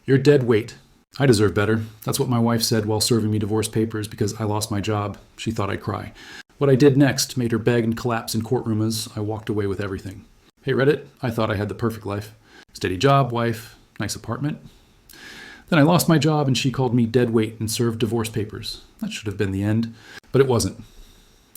You're dead weight. I deserve better. That's what my wife said while serving me divorce papers because I lost my job. She thought I'd cry. What I did next made her beg and collapse in courtroom as I walked away with everything. Hey Reddit, I thought I had the perfect life. Steady job, wife, nice apartment. Then I lost my job and she called me dead weight and served divorce papers. That should have been the end, but it wasn't.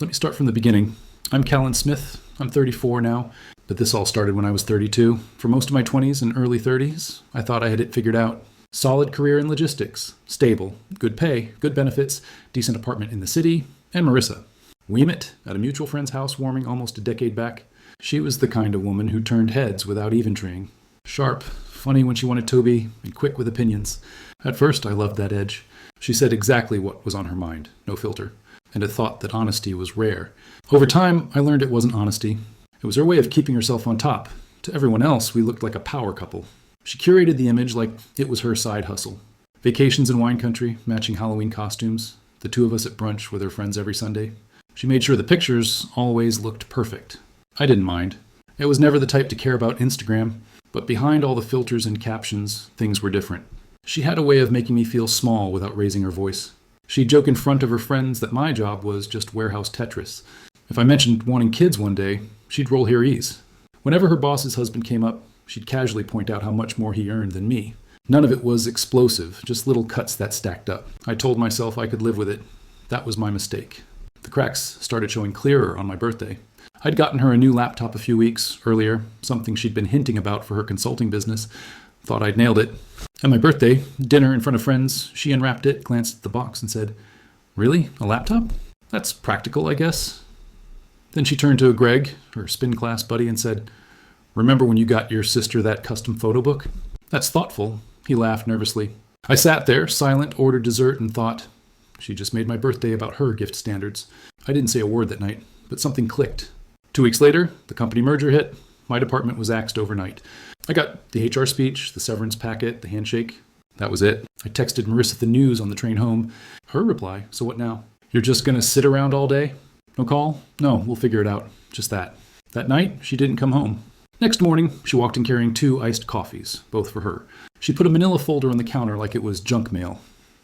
Let me start from the beginning. I'm Callan Smith. I'm 34 now, but this all started when I was 32. For most of my 20s and early 30s, I thought I had it figured out. Solid career in logistics, stable, good pay, good benefits, decent apartment in the city, and Marissa. We met at a mutual friend's housewarming almost a decade back. She was the kind of woman who turned heads without eventreeing. Sharp, funny when she wanted to be, and quick with opinions. At first, I loved that edge. She said exactly what was on her mind, no filter, and a thought that honesty was rare. Over time, I learned it wasn't honesty. It was her way of keeping herself on top. To everyone else, we looked like a power couple. She curated the image like it was her side hustle. Vacations in wine country, matching Halloween costumes, the two of us at brunch with her friends every Sunday. She made sure the pictures always looked perfect. I didn't mind. I was never the type to care about Instagram, but behind all the filters and captions, things were different. She had a way of making me feel small without raising her voice. She'd joke in front of her friends that my job was just warehouse Tetris. If I mentioned wanting kids one day, she'd roll her E's. Whenever her boss's husband came up, she'd casually point out how much more he earned than me. None of it was explosive, just little cuts that stacked up. I told myself I could live with it. That was my mistake. The cracks started showing clearer on my birthday. I'd gotten her a new laptop a few weeks earlier, something she'd been hinting about for her consulting business. Thought I'd nailed it. At my birthday, dinner in front of friends, she unwrapped it, glanced at the box, and said, "Really? A laptop? That's practical, I guess." Then she turned to Greg, her spin class buddy, and said, "Remember when you got your sister that custom photo book? That's thoughtful." He laughed nervously. I sat there, silent, ordered dessert, and thought, she just made my birthday about her gift standards. I didn't say a word that night, but something clicked. 2 weeks later, the company merger hit. My department was axed overnight. I got the HR speech, the severance packet, the handshake. That was it. I texted Marissa the news on the train home. Her reply, "So what now? You're just going to sit around all day? No call? No, we'll figure it out." Just that. That night, she didn't come home. Next morning, she walked in carrying 2 iced coffees, both for her. She put a manila folder on the counter like it was junk mail.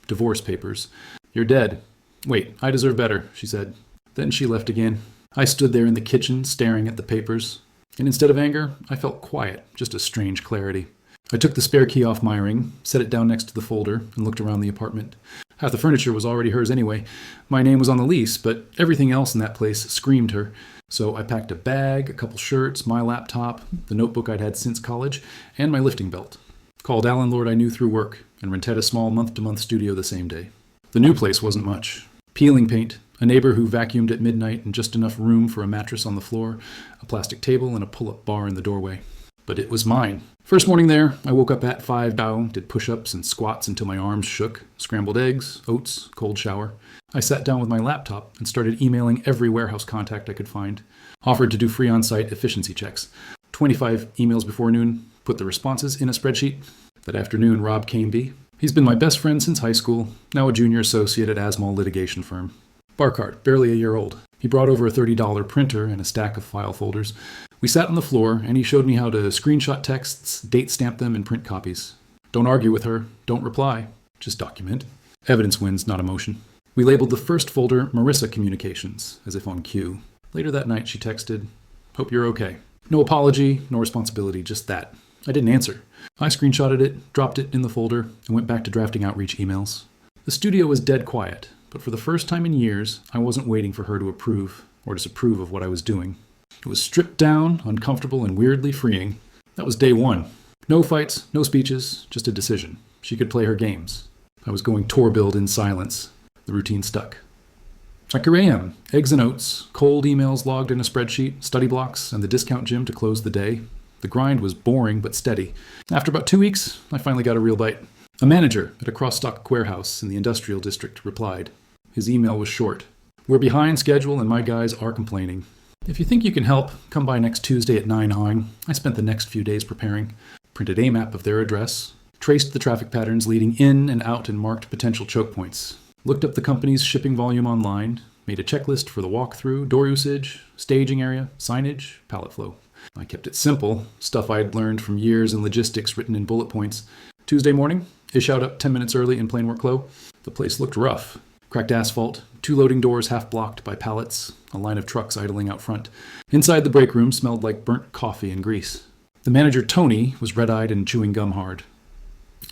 Divorce papers. "You're dead." "Wait, I deserve better," she said. Then she left again. I stood there in the kitchen, staring at the papers. And instead of anger, I felt quiet, just a strange clarity. I took the spare key off my ring, set it down next to the folder, and looked around the apartment. Half the furniture was already hers anyway. My name was on the lease, but everything else in that place screamed her. So I packed a bag, a couple shirts, my laptop, the notebook I'd had since college, and my lifting belt. Called a landlord I knew through work, and rented a small month-to-month studio the same day. The new place wasn't much. Peeling paint, a neighbor who vacuumed at midnight, and just enough room for a mattress on the floor, a plastic table, and a pull-up bar in the doorway. But it was mine. First morning there, I woke up at 5 down, did push-ups and squats until my arms shook, scrambled eggs, oats, cold shower. I sat down with my laptop and started emailing every warehouse contact I could find. Offered to do free on-site efficiency checks. 25 emails before noon, put the responses in a spreadsheet. That afternoon, Rob Cameby. He's been my best friend since high school, now a junior associate at Asmall litigation firm. Barcart, barely a year old. He brought over a $30 printer and a stack of file folders. We sat on the floor, and he showed me how to screenshot texts, date stamp them, and print copies. Don't argue with her. Don't reply. Just document. Evidence wins, not emotion. We labeled the first folder Marissa Communications, as if on cue. Later that night, she texted, "Hope you're okay." No apology, no responsibility, just that. I didn't answer. I screenshotted it, dropped it in the folder, and went back to drafting outreach emails. The studio was dead quiet, but for the first time in years, I wasn't waiting for her to approve or disapprove of what I was doing. It was stripped down, uncomfortable, and weirdly freeing. That was day one. No fights, no speeches, just a decision. She could play her games. I was going tour build in silence. The routine stuck. Like here I am, eggs and oats, cold emails logged in a spreadsheet, study blocks, and the discount gym to close the day. The grind was boring but steady. After about 2 weeks, I finally got a real bite. A manager at a cross-stock warehouse in the industrial district replied. His email was short. "We're behind schedule and my guys are complaining. If you think you can help, come by next Tuesday at 9 on." I spent the next few days preparing. Printed a map of their address. Traced the traffic patterns leading in and out and marked potential choke points. Looked up the company's shipping volume online. Made a checklist for the walkthrough, door usage, staging area, signage, pallet flow. I kept it simple, stuff I'd learned from years in logistics written in bullet points. Tuesday morning, Ish out up 10 minutes early in plain work clothes. The place looked rough. Cracked asphalt, 2 loading doors half blocked by pallets, a line of trucks idling out front. Inside the break room smelled like burnt coffee and grease. The manager, Tony, was red-eyed and chewing gum hard.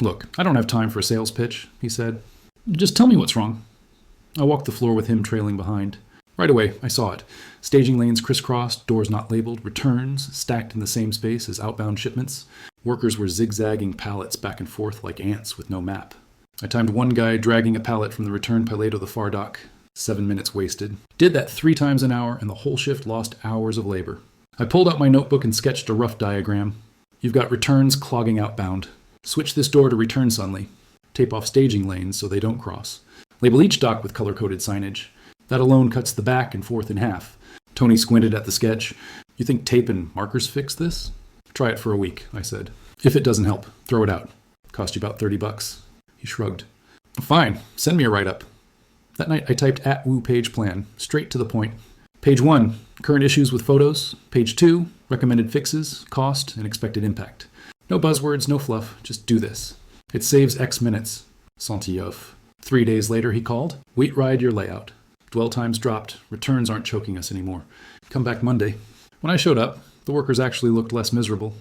"Look, I don't have time for a sales pitch," he said. "Just tell me what's wrong." I walked the floor with him trailing behind. Right away, I saw it. Staging lanes crisscrossed, doors not labeled, returns stacked in the same space as outbound shipments. Workers were zigzagging pallets back and forth like ants with no map. I timed one guy dragging a pallet from the return pallet to the far dock. 7 minutes wasted. Did that 3 times an hour, and the whole shift lost hours of labor. I pulled out my notebook and sketched a rough diagram. You've got returns clogging outbound. Switch this door to returns only. Tape off staging lanes so they don't cross. Label each dock with color-coded signage. That alone cuts the back and forth in half. Tony squinted at the sketch. "You think tape and markers fix this?" "Try it for a week," I said. "If it doesn't help, throw it out. Cost you about $30. He shrugged. "Fine, send me a write-up." That night I typed @woo page plan, straight to the point. Page 1, current issues with photos. Page 2, recommended fixes, cost, and expected impact. No buzzwords, no fluff, just do this. It saves X minutes. Santiev. 3 days later he called. "Wheat ride your layout. Dwell times dropped. Returns aren't choking us anymore. Come back Monday." When I showed up, the workers actually looked less miserable.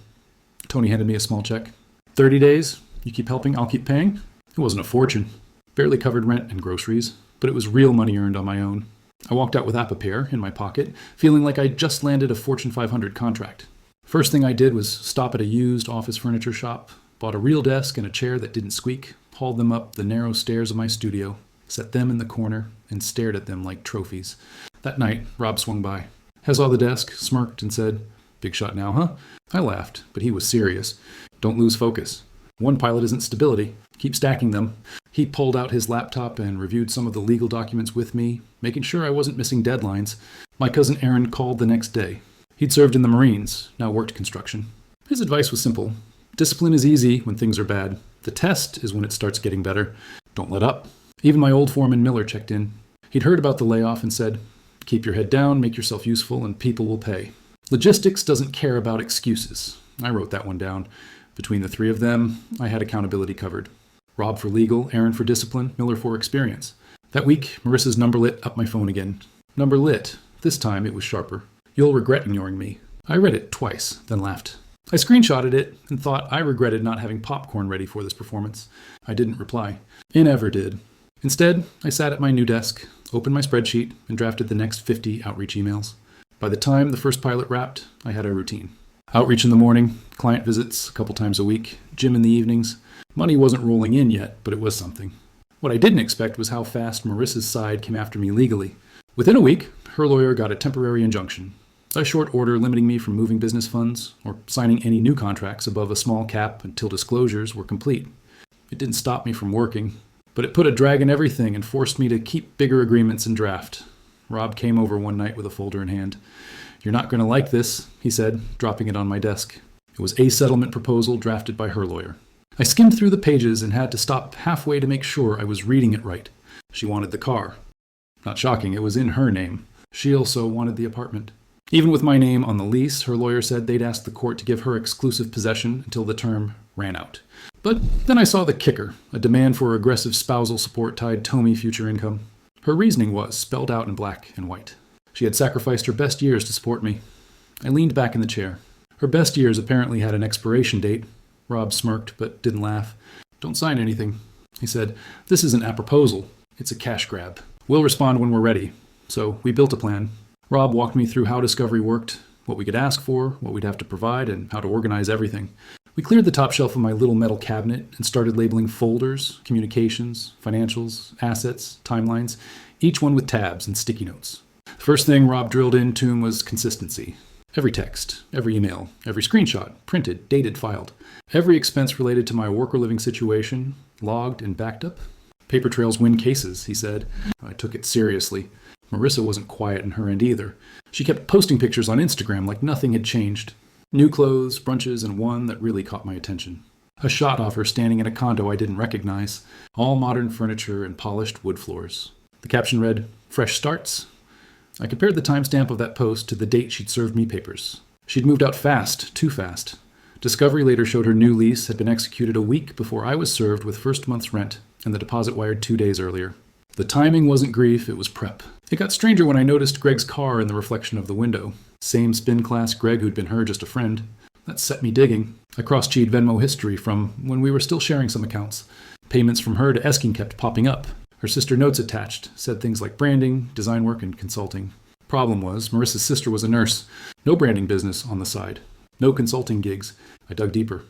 Tony handed me a small check. 30 days, you keep helping, I'll keep paying. It wasn't a fortune. Barely covered rent and groceries, but it was real money earned on my own. I walked out with Appapair in my pocket, feeling like I'd just landed a Fortune 500 contract. First thing I did was stop at a used office furniture shop, bought a real desk and a chair that didn't squeak, hauled them up the narrow stairs of my studio, set them in the corner, and stared at them like trophies. That night, Rob swung by. I saw the desk, smirked, and said, "Big shot now, huh?" I laughed, but he was serious. "Don't lose focus. One pilot isn't stability. Keep stacking them." He pulled out his laptop and reviewed some of the legal documents with me, making sure I wasn't missing deadlines. My cousin Aaron called the next day. He'd served in the Marines, now worked construction. His advice was simple. Discipline is easy when things are bad. The test is when it starts getting better. Don't let up. Even my old foreman Miller checked in. He'd heard about the layoff and said, "Keep your head down, make yourself useful, and people will pay." Logistics doesn't care about excuses. I wrote that one down. Between the 3 of them, I had accountability covered. Rob for legal, Aaron for discipline, Miller for experience. That week, Marissa's number lit up my phone again. Number lit. This time it was sharper. "You'll regret ignoring me." I read it twice, then laughed. I screenshotted it and thought I regretted not having popcorn ready for this performance. I didn't reply. It never did. Instead, I sat at my new desk, opened my spreadsheet, and drafted the next 50 outreach emails. By the time the first pilot wrapped, I had a routine. Outreach in the morning, client visits a couple times a week, gym in the evenings. Money wasn't rolling in yet, but it was something. What I didn't expect was how fast Marissa's side came after me legally. Within a week, her lawyer got a temporary injunction. A short order limiting me from moving business funds or signing any new contracts above a small cap until disclosures were complete. It didn't stop me from working, but it put a drag in everything and forced me to keep bigger agreements in draft. Rob came over one night with a folder in hand. "You're not going to like this," he said, dropping it on my desk. It was a settlement proposal drafted by her lawyer. I skimmed through the pages and had to stop halfway to make sure I was reading it right. She wanted the car. Not shocking, it was in her name. She also wanted the apartment. Even with my name on the lease, her lawyer said they'd ask the court to give her exclusive possession until the term ran out. But then I saw the kicker, a demand for aggressive spousal support tied to me future income. Her reasoning was spelled out in black and white. She had sacrificed her best years to support me. I leaned back in the chair. Her best years apparently had an expiration date. Rob smirked, but didn't laugh. "Don't sign anything," he said. "This isn't a proposal. It's a cash grab. We'll respond when we're ready." So we built a plan. Rob walked me through how discovery worked, what we could ask for, what we'd have to provide, and how to organize everything. We cleared the top shelf of my little metal cabinet and started labeling folders, communications, financials, assets, timelines, each one with tabs and sticky notes. The first thing Rob drilled into was consistency. Every text, every email, every screenshot, printed, dated, filed. Every expense related to my work or living situation, logged and backed up. "Paper trails win cases," he said. I took it seriously. Marissa wasn't quiet in her end either. She kept posting pictures on Instagram like nothing had changed. New clothes, brunches, and one that really caught my attention. A shot of her standing in a condo I didn't recognize. All modern furniture and polished wood floors. The caption read, "Fresh starts." I compared the timestamp of that post to the date she'd served me papers. She'd moved out fast, too fast. Discovery later showed her new lease had been executed a week before I was served with first month's rent, and the deposit wired 2 days earlier. The timing wasn't grief, it was prep. It got stranger when I noticed Greg's car in the reflection of the window. Same spin class Greg who'd been her just a friend. That set me digging. I cross-checked Venmo history from when we were still sharing some accounts. Payments from her to Eskin kept popping up. Her sister notes attached said things like branding, design work, and consulting. Problem was, Marissa's sister was a nurse. No branding business on the side. No consulting gigs. I dug deeper.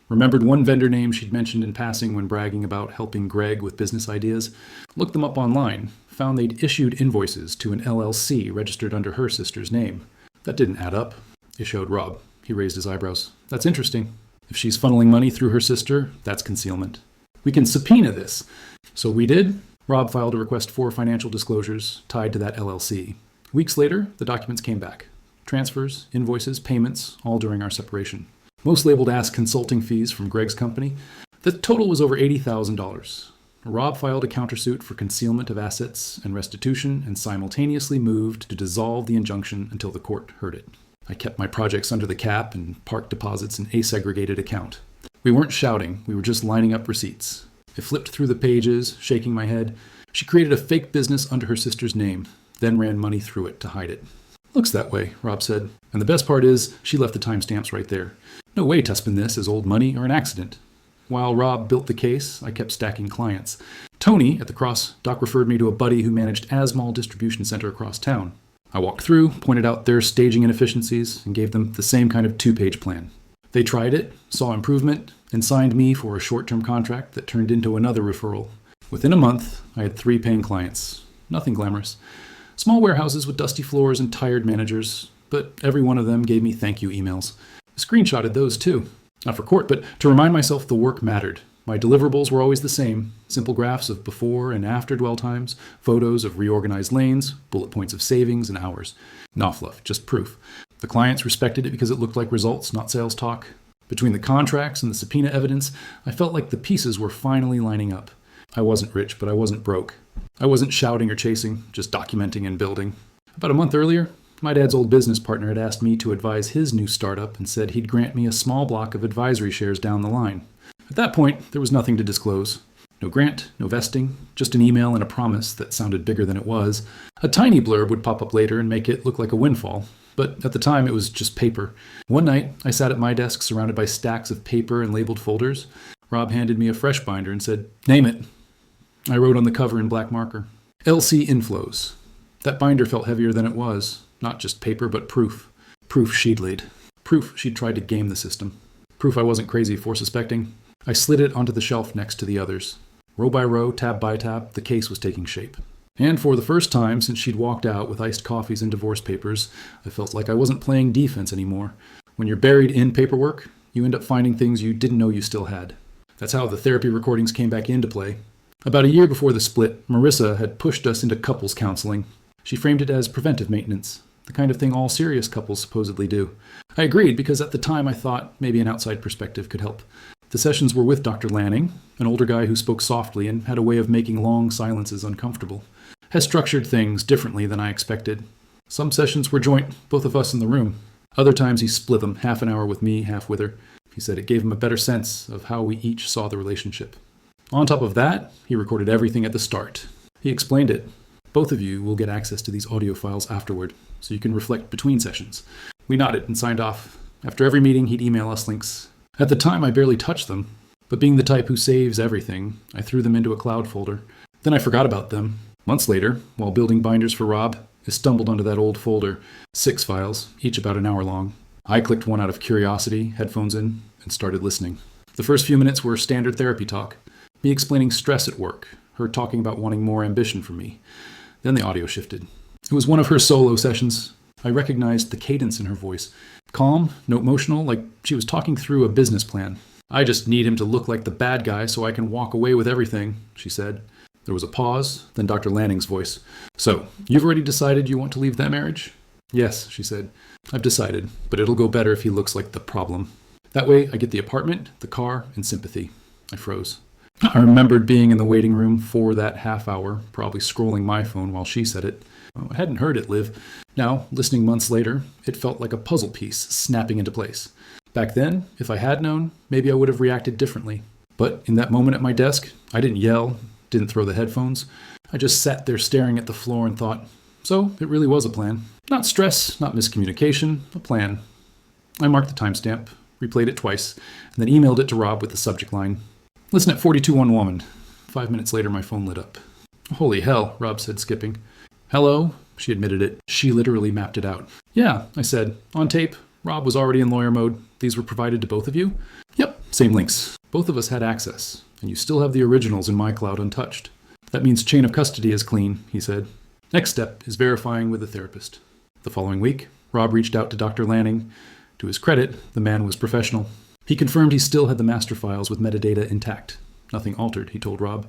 Remembered one vendor name she'd mentioned in passing when bragging about helping Greg with business ideas. Looked them up online. Found they'd issued invoices to an LLC registered under her sister's name. That didn't add up. It showed Rob. He raised his eyebrows. That's interesting. If she's funneling money through her sister, that's concealment. We can subpoena this. So we did. Rob filed a request for financial disclosures tied to that LLC. Weeks later, the documents came back. Transfers, invoices, payments, all during our separation. Most labeled as consulting fees from Greg's company. The total was over $80,000. Rob filed a countersuit for concealment of assets and restitution and simultaneously moved to dissolve the injunction until the court heard it. I kept my projects under the cap and parked deposits in a segregated account. We weren't shouting, we were just lining up receipts. I flipped through the pages, shaking my head. She created a fake business under her sister's name, then ran money through it to hide it. Looks that way, Rob said. And the best part is, she left the timestamps right there. No way to spin this as old money or an accident. While Rob built the case, I kept stacking clients. Tony, at the Cross, Doc referred me to a buddy who managed Asmall distribution center across town. I walked through, pointed out their staging inefficiencies, and gave them the same kind of 2-page plan. They tried it, saw improvement, and signed me for a short-term contract that turned into another referral. Within a month, I had 3 paying clients. Nothing glamorous. Small warehouses with dusty floors and tired managers, but every one of them gave me thank you emails. I screenshotted those too. Not for court, but to remind myself the work mattered. My deliverables were always the same. Simple graphs of before and after dwell times, photos of reorganized lanes, bullet points of savings and hours. Not fluff, just proof. The clients respected it because it looked like results, not sales talk. Between the contracts and the subpoena evidence, I felt like the pieces were finally lining up. I wasn't rich, but I wasn't broke. I wasn't shouting or chasing, just documenting and building. About a month earlier, my dad's old business partner had asked me to advise his new startup and said he'd grant me a small block of advisory shares down the line. At that point, there was nothing to disclose. No grant, no vesting, just an email and a promise that sounded bigger than it was. A tiny blurb would pop up later and make it look like a windfall, but at the time it was just paper. One night, I sat at my desk surrounded by stacks of paper and labeled folders. Rob handed me a fresh binder and said, "Name it." I wrote on the cover in black marker, "LC Inflows." That binder felt heavier than it was. Not just paper, but proof. Proof she'd laid. Proof she'd tried to game the system. Proof I wasn't crazy for suspecting. I slid it onto the shelf next to the others. Row by row, tab by tab, the case was taking shape. And for the first time since she'd walked out with iced coffees and divorce papers, I felt like I wasn't playing defense anymore. When you're buried in paperwork, you end up finding things you didn't know you still had. That's how the therapy recordings came back into play. About a year before the split, Marissa had pushed us into couples counseling. She framed it as preventive maintenance, the kind of thing all serious couples supposedly do. I agreed because at the time I thought maybe an outside perspective could help. The sessions were with Dr. Lanning, an older guy who spoke softly and had a way of making long silences uncomfortable. Has structured things differently than I expected. Some sessions were joint, both of us in the room. Other times he split them, half an hour with me, half with her. He said it gave him a better sense of how we each saw the relationship. On top of that, he recorded everything at the start. He explained it. Both of you will get access to these audio files afterward, so you can reflect between sessions. We nodded and signed off. After every meeting, he'd email us links. At the time, I barely touched them, but being the type who saves everything, I threw them into a cloud folder. Then I forgot about them. Months later, while building binders for Rob, I stumbled onto that old folder. 6 files, each about an hour long. I clicked one out of curiosity, headphones in, and started listening. The first few minutes were standard therapy talk. Me explaining stress at work, her talking about wanting more ambition from me. Then the audio shifted. It was one of her solo sessions. I recognized the cadence in her voice. Calm, no emotional, like she was talking through a business plan. "I just need him to look like the bad guy so I can walk away with everything," she said. There was a pause, then Dr. Lanning's voice. "So, you've already decided you want to leave that marriage?" "Yes," she said. "I've decided, but it'll go better if he looks like the problem. That way I get the apartment, the car, and sympathy." I froze. I remembered being in the waiting room for that half hour, probably scrolling my phone while she said it. I hadn't heard it live. Now, listening months later, it felt like a puzzle piece snapping into place. Back then, if I had known, maybe I would have reacted differently. But in that moment at my desk, I didn't yell, didn't throw the headphones. I just sat there staring at the floor and thought, so it really was a plan. Not stress, not miscommunication, a plan. I marked the timestamp, replayed it twice, and then emailed it to Rob with the subject line, "Listen at 42-1 woman." 5 minutes later, my phone lit up. "Holy hell," Rob said, skipping. "Hello?" She admitted it. She literally mapped it out. "Yeah," I said. "On tape. Rob was already in lawyer mode. These were provided to both of you?" "Yep, same links. Both of us had access, and you still have the originals in my cloud untouched." "That means chain of custody is clean," he said. "Next step is verifying with a therapist." The following week, Rob reached out to Dr. Lanning. To his credit, the man was professional. He confirmed he still had the master files with metadata intact. Nothing altered, he told Rob.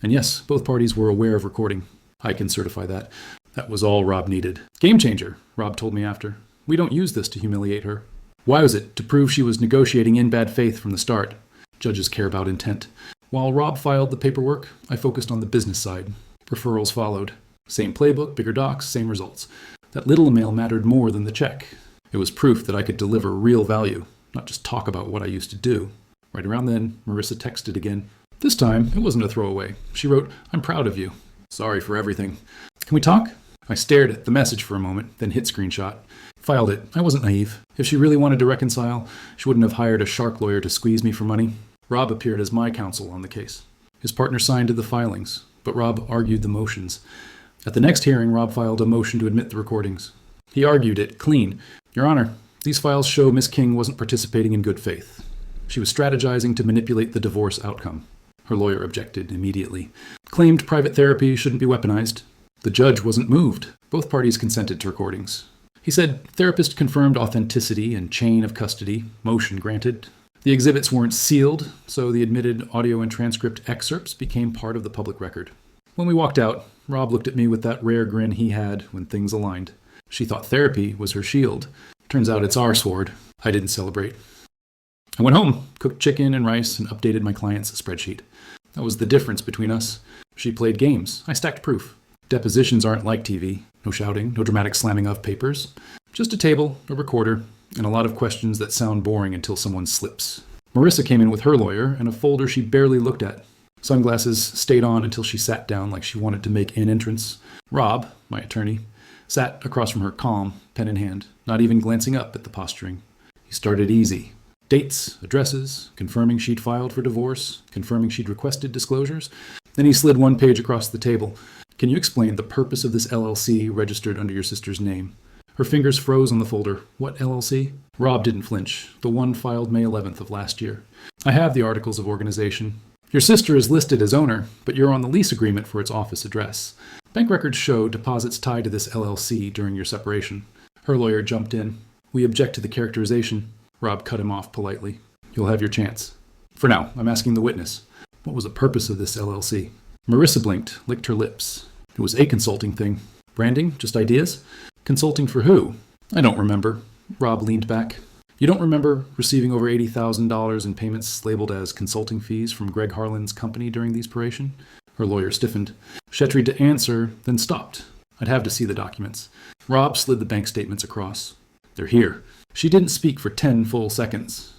And yes, both parties were aware of recording. I can certify that. That was all Rob needed. "Game changer," Rob told me after. "We don't use this to humiliate her." Why was it? To prove she was negotiating in bad faith from the start. Judges care about intent. While Rob filed the paperwork, I focused on the business side. Referrals followed. Same playbook, bigger docs, same results. That little mail mattered more than the check. It was proof that I could deliver real value, not just talk about what I used to do. Right around then, Marissa texted again. This time, it wasn't a throwaway. She wrote, "I'm proud of you. Sorry for everything. Can we talk?" I stared at the message for a moment, then hit screenshot. Filed it. I wasn't naive. If she really wanted to reconcile, she wouldn't have hired a shark lawyer to squeeze me for money. Rob appeared as my counsel on the case. His partner signed the filings, but Rob argued the motions. At the next hearing, Rob filed a motion to admit the recordings. He argued it clean. "Your Honor, these files show Miss King wasn't participating in good faith. She was strategizing to manipulate the divorce outcome." Her lawyer objected immediately. Claimed private therapy shouldn't be weaponized. The judge wasn't moved. Both parties consented to recordings. He said therapist confirmed authenticity and chain of custody, motion granted. The exhibits weren't sealed, so the admitted audio and transcript excerpts became part of the public record. When we walked out, Rob looked at me with that rare grin he had when things aligned. She thought therapy was her shield. Turns out it's our sword. I didn't celebrate. I went home, cooked chicken and rice, and updated my client's spreadsheet. That was the difference between us. She played games. I stacked proof. Depositions aren't like TV. No shouting, no dramatic slamming of papers. Just a table, a recorder, and a lot of questions that sound boring until someone slips. Marissa came in with her lawyer and a folder she barely looked at. Sunglasses stayed on until she sat down like she wanted to make an entrance. Rob, my attorney, sat across from her calm, pen in hand, not even glancing up at the posturing. He started easy. Dates, addresses, confirming she'd filed for divorce, confirming she'd requested disclosures. Then he slid one page across the table. "Can you explain the purpose of this LLC registered under your sister's name?" Her fingers froze on the folder. "What LLC?" Rob didn't flinch. "The one filed May 11th of last year. I have the articles of organization. Your sister is listed as owner, but you're on the lease agreement for its office address. Bank records show deposits tied to this LLC during your separation." Her lawyer jumped in. "We object to the characterization." Rob cut him off politely. "You'll have your chance. For now, I'm asking the witness. What was the purpose of this LLC?" Marissa blinked, licked her lips. "It was a consulting thing. Branding? Just ideas? Consulting for who?" "I don't remember." Rob leaned back. "You don't remember receiving over $80,000 in payments labeled as consulting fees from Greg Harlan's company during the expiration?" Her lawyer stiffened. Shettried to answer, then stopped. I'd have to see the documents. Rob slid the bank statements across. "They're here." She didn't speak for 10 full seconds.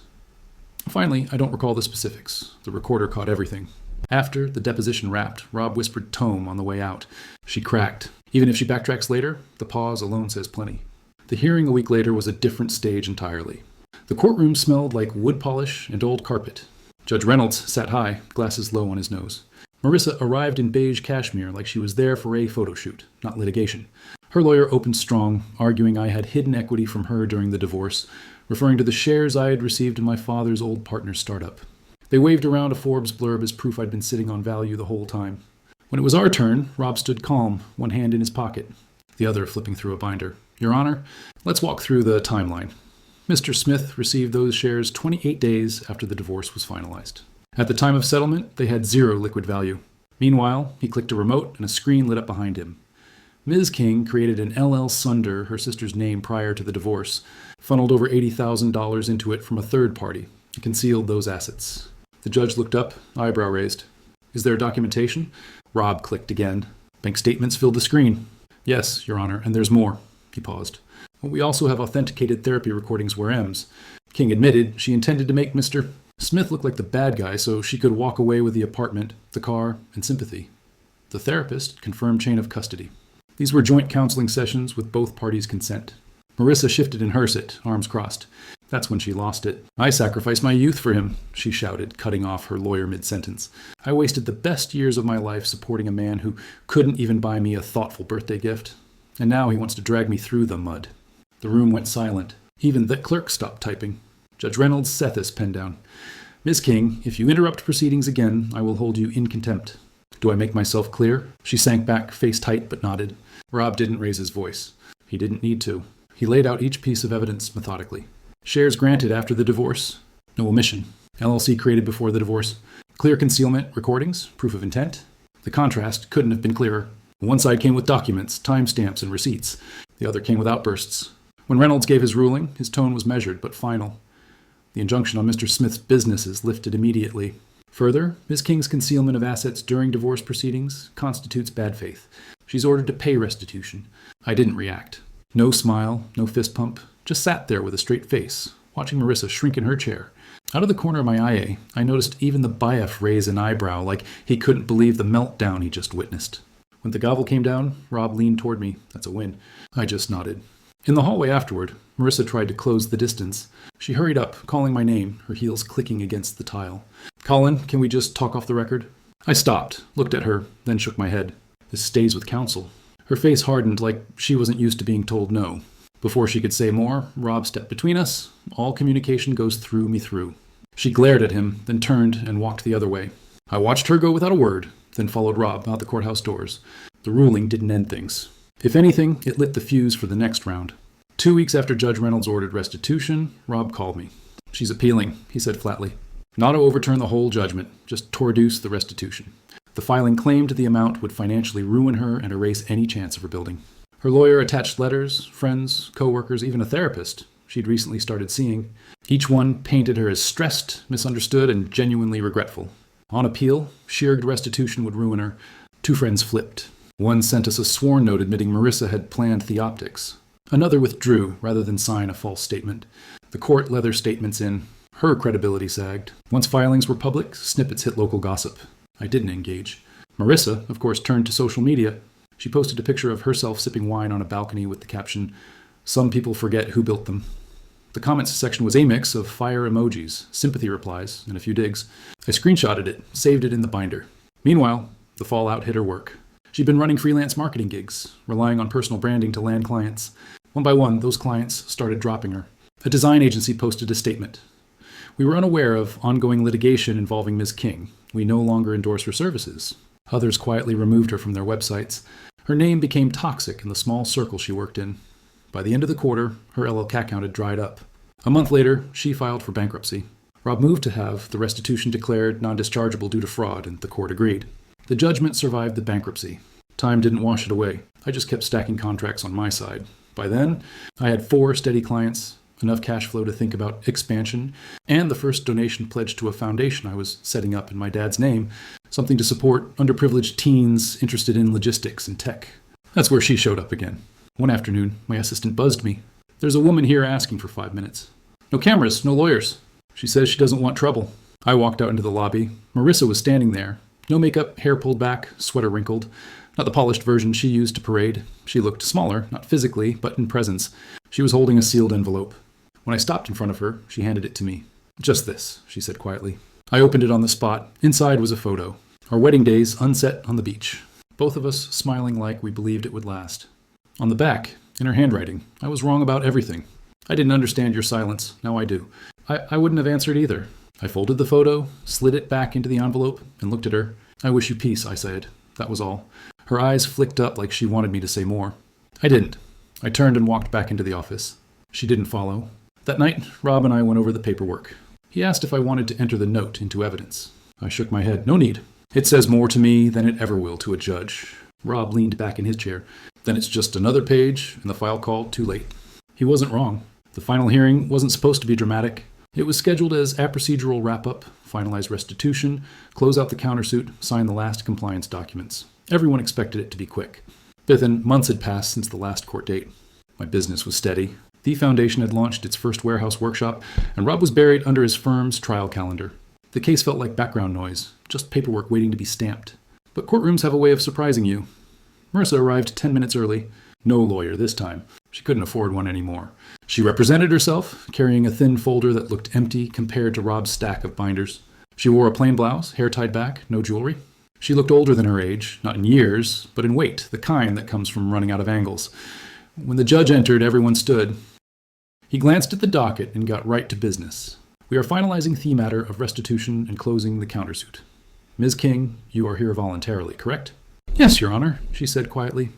Finally, I don't recall the specifics. The recorder caught everything. After the deposition wrapped, Rob whispered tome on the way out. She cracked. Even if she backtracks later, the pause alone says plenty. The hearing a week later was a different stage entirely. The courtroom smelled like wood polish and old carpet. Judge Reynolds sat high, glasses low on his nose. Marissa arrived in beige cashmere like she was there for a photo shoot, not litigation. Her lawyer opened strong, arguing I had hidden equity from her during the divorce, referring to the shares I had received in my father's old partner's startup. They waved around a Forbes blurb as proof I'd been sitting on value the whole time. When it was our turn, Rob stood calm, one hand in his pocket, the other flipping through a binder. "Your Honor, let's walk through the timeline. Mr. Smith received those shares 28 days after the divorce was finalized. At the time of settlement, they had zero liquid value. Meanwhile, he clicked a remote and a screen lit up behind him. Ms. King created an LL Sunder, her sister's name prior to the divorce, funneled over $80,000 into it from a third party, and concealed those assets." The judge looked up, eyebrow raised. "Is there documentation?" Rob clicked again. Bank statements filled the screen. "Yes, Your Honor, and there's more." He paused. We also have authenticated therapy recordings where M's. King admitted she intended to make Mr. Smith look like the bad guy so she could walk away with the apartment, the car, and sympathy. The therapist confirmed chain of custody. These were joint counseling sessions with both parties' consent. Marissa shifted in her sit, arms crossed. That's when she lost it. I sacrificed my youth for him, she shouted, cutting off her lawyer mid-sentence. I wasted the best years of my life supporting a man who couldn't even buy me a thoughtful birthday gift. And now he wants to drag me through the mud. The room went silent. Even the clerk stopped typing. Judge Reynolds set this pen down. Ms. King, if you interrupt proceedings again, I will hold you in contempt. Do I make myself clear? She sank back, face tight, but nodded. Rob didn't raise his voice. He didn't need to. He laid out each piece of evidence methodically. Shares granted after the divorce. No omission. LLC created before the divorce. Clear concealment, recordings, proof of intent. The contrast couldn't have been clearer. One side came with documents, timestamps, and receipts. The other came with outbursts. When Reynolds gave his ruling, his tone was measured but final. The injunction on Mr. Smith's businesses lifted immediately. Further, Ms. King's concealment of assets during divorce proceedings constitutes bad faith. She's ordered to pay restitution. I didn't react. No smile, no fist pump, just sat there with a straight face, watching Marissa shrink in her chair. Out of the corner of my eye, I noticed even the Biaf raise an eyebrow like he couldn't believe the meltdown he just witnessed. When the gavel came down, Rob leaned toward me. That's a win. I just nodded. In the hallway afterward, Marissa tried to close the distance. She hurried up, calling my name, her heels clicking against the tile. Colin, can we just talk off the record? I stopped, looked at her, then shook my head. This stays with counsel. Her face hardened like she wasn't used to being told no. Before she could say more, Rob stepped between us. All communication goes through me through. She glared at him, then turned and walked the other way. I watched her go without a word, then followed Rob out the courthouse doors. The ruling didn't end things. If anything, it lit the fuse for the next round. 2 weeks after Judge Reynolds ordered restitution, Rob called me. She's appealing, he said flatly. Not to overturn the whole judgment, just to reduce the restitution. The filing claimed the amount would financially ruin her and erase any chance of rebuilding. Her lawyer attached letters, friends, co-workers, even a therapist she'd recently started seeing. Each one painted her as stressed, misunderstood, and genuinely regretful. On appeal, she urged restitution would ruin her. 2 friends flipped. One sent us a sworn note admitting Marissa had planned the optics. Another withdrew rather than sign a false statement. The court let their statements in. Her credibility sagged. Once filings were public, snippets hit local gossip. I didn't engage. Marissa, of course, turned to social media. She posted a picture of herself sipping wine on a balcony with the caption, "Some people forget who built them." The comments section was a mix of fire emojis, sympathy replies, and a few digs. I screenshotted it, saved it in the binder. Meanwhile, the fallout hit her work. She'd been running freelance marketing gigs, relying on personal branding to land clients. One by one, those clients started dropping her. A design agency posted a statement. We were unaware of ongoing litigation involving Ms. King. We no longer endorse her services. Others quietly removed her from their websites. Her name became toxic in the small circle she worked in. By the end of the quarter, her LLC account had dried up. A month later, she filed for bankruptcy. Rob moved to have the restitution declared non-dischargeable due to fraud, and the court agreed. The judgment survived the bankruptcy. Time didn't wash it away. I just kept stacking contracts on my side. By then, I had 4 steady clients, enough cash flow to think about expansion, and the first donation pledged to a foundation I was setting up in my dad's name, something to support underprivileged teens interested in logistics and tech. That's where she showed up again. One afternoon, my assistant buzzed me. "There's a woman here asking for 5 minutes." "No cameras, no lawyers." "She says she doesn't want trouble." I walked out into the lobby. Marissa was standing there. No makeup, hair pulled back, sweater wrinkled. Not the polished version she used to parade. She looked smaller, not physically, but in presence. She was holding a sealed envelope. When I stopped in front of her, she handed it to me. "Just this," she said quietly. I opened it on the spot. Inside was a photo. Our wedding days unset on the beach. Both of us smiling like we believed it would last. On the back, in her handwriting, I was wrong about everything. "I didn't understand your silence. Now I do." I wouldn't have answered either. I folded the photo, slid it back into the envelope, and looked at her. "I wish you peace," I said. That was all. Her eyes flicked up like she wanted me to say more. I didn't. I turned and walked back into the office. She didn't follow. That night, Rob and I went over the paperwork. He asked if I wanted to enter the note into evidence. I shook my head. "No need. It says more to me than it ever will to a judge." Rob leaned back in his chair. "Then it's just another page, and the file called too late." He wasn't wrong. The final hearing wasn't supposed to be dramatic. It was scheduled as a procedural wrap-up, finalize restitution, close out the countersuit, sign the last compliance documents. Everyone expected it to be quick. But then months had passed since the last court date. My business was steady. The foundation had launched its first warehouse workshop, and Rob was buried under his firm's trial calendar. The case felt like background noise, just paperwork waiting to be stamped. But courtrooms have a way of surprising you. Marissa arrived 10 minutes early. No lawyer this time. She couldn't afford one anymore. She represented herself, carrying a thin folder that looked empty compared to Rob's stack of binders. She wore a plain blouse, hair tied back, no jewelry. She looked older than her age, not in years, but in weight, the kind that comes from running out of angles. When the judge entered, everyone stood. He glanced at the docket and got right to business. We are finalizing the matter of restitution and closing the countersuit. Ms. King, you are here voluntarily, correct? Yes, Your Honor, she said quietly.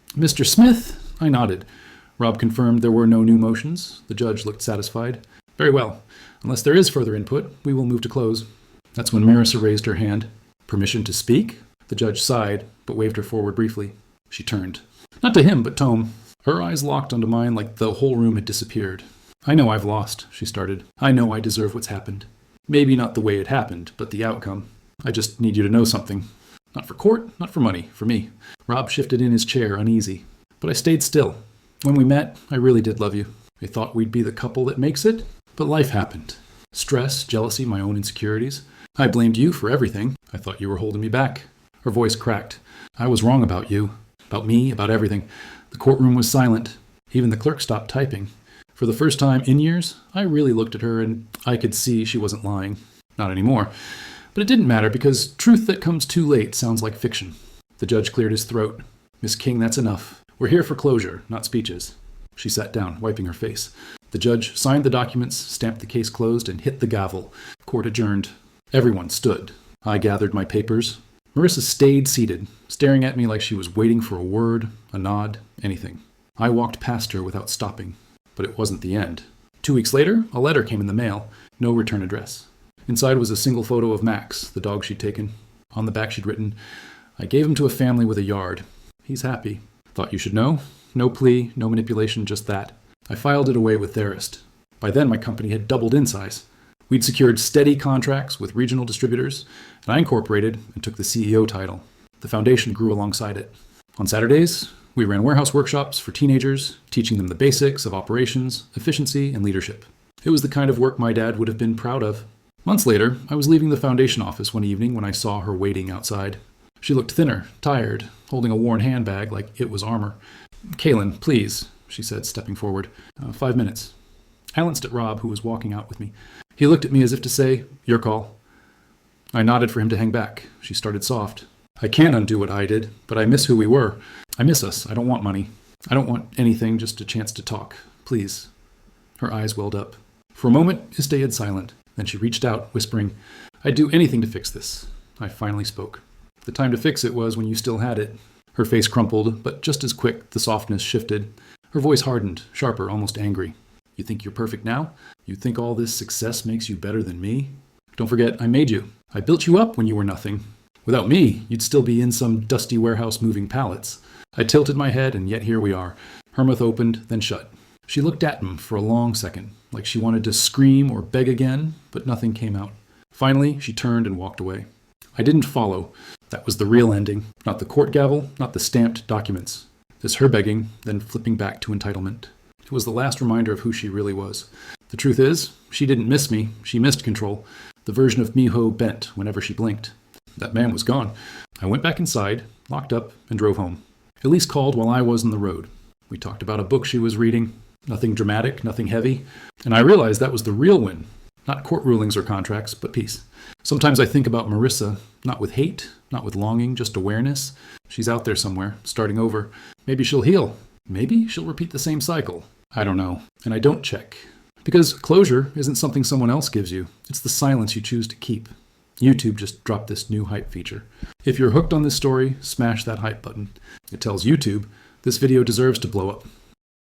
Mr. Smith? I nodded. Rob confirmed there were no new motions. The judge looked satisfied. Very well. Unless there is further input, we will move to close. That's when Marissa raised her hand. Permission to speak? The judge sighed, but waved her forward briefly. She turned. Not to him, but Tome. Her eyes locked onto mine like the whole room had disappeared. I know I've lost, she started. I know I deserve what's happened. Maybe not the way it happened, but the outcome. I just need you to know something. Not for court, not for money, for me. Rob shifted in his chair, uneasy. But I stayed still. When we met, I really did love you. I thought we'd be the couple that makes it, but life happened. Stress, jealousy, my own insecurities. I blamed you for everything. I thought you were holding me back. Her voice cracked. I was wrong about you. About me, about everything. The courtroom was silent. Even the clerk stopped typing. For the first time in years, I really looked at her and I could see she wasn't lying. Not anymore. But it didn't matter because truth that comes too late sounds like fiction. The judge cleared his throat. Miss King, that's enough. We're here for closure, not speeches. She sat down, wiping her face. The judge signed the documents, stamped the case closed, and hit the gavel. Court adjourned. Everyone stood. I gathered my papers. Marissa stayed seated, staring at me like she was waiting for a word, a nod, anything. I walked past her without stopping. But it wasn't the end. 2 weeks later, a letter came in the mail. No return address. Inside was a single photo of Max, the dog she'd taken. On the back she'd written, I gave him to a family with a yard. He's happy. Thought you should know. No plea, no manipulation, just that. I filed it away with Therist. By then my company had doubled in size. We'd secured steady contracts with regional distributors, and I incorporated and took the CEO title. The foundation grew alongside it. On Saturdays, we ran warehouse workshops for teenagers, teaching them the basics of operations, efficiency, and leadership. It was the kind of work my dad would have been proud of. Months later, I was leaving the foundation office one evening when I saw her waiting outside. She looked thinner, tired, holding a worn handbag like it was armor. Kaylin, please, she said, stepping forward. 5 minutes. I glanced at Rob, who was walking out with me. He looked at me as if to say, your call. I nodded for him to hang back. She started soft. I can't undo what I did, but I miss who we were. I miss us. I don't want money. I don't want anything, just a chance to talk. Please. Her eyes welled up. For a moment, I stayed silent. Then she reached out, whispering, I'd do anything to fix this. I finally spoke. The time to fix it was when you still had it. Her face crumpled, but just as quick, the softness shifted. Her voice hardened, sharper, almost angry. You think you're perfect now? You think all this success makes you better than me? Don't forget, I made you. I built you up when you were nothing. Without me, you'd still be in some dusty warehouse moving pallets. I tilted my head, and yet here we are. Her mouth opened, then shut. She looked at him for a long second, like she wanted to scream or beg again, but nothing came out. Finally, she turned and walked away. I didn't follow. That was the real ending. Not the court gavel, not the stamped documents. This her begging, then flipping back to entitlement. It was the last reminder of who she really was. The truth is, she didn't miss me. She missed control. The version of Miho bent whenever she blinked. That man was gone. I went back inside, locked up, and drove home. Elise called while I was on the road. We talked about a book she was reading. Nothing dramatic, nothing heavy. And I realized that was the real win. Not court rulings or contracts, but peace. Sometimes I think about Marissa, not with hate, not with longing, just awareness. She's out there somewhere, starting over. Maybe she'll heal. Maybe she'll repeat the same cycle. I don't know. And I don't check. Because closure isn't something someone else gives you. It's the silence you choose to keep. YouTube just dropped this new hype feature. If you're hooked on this story, smash that hype button. It tells YouTube this video deserves to blow up.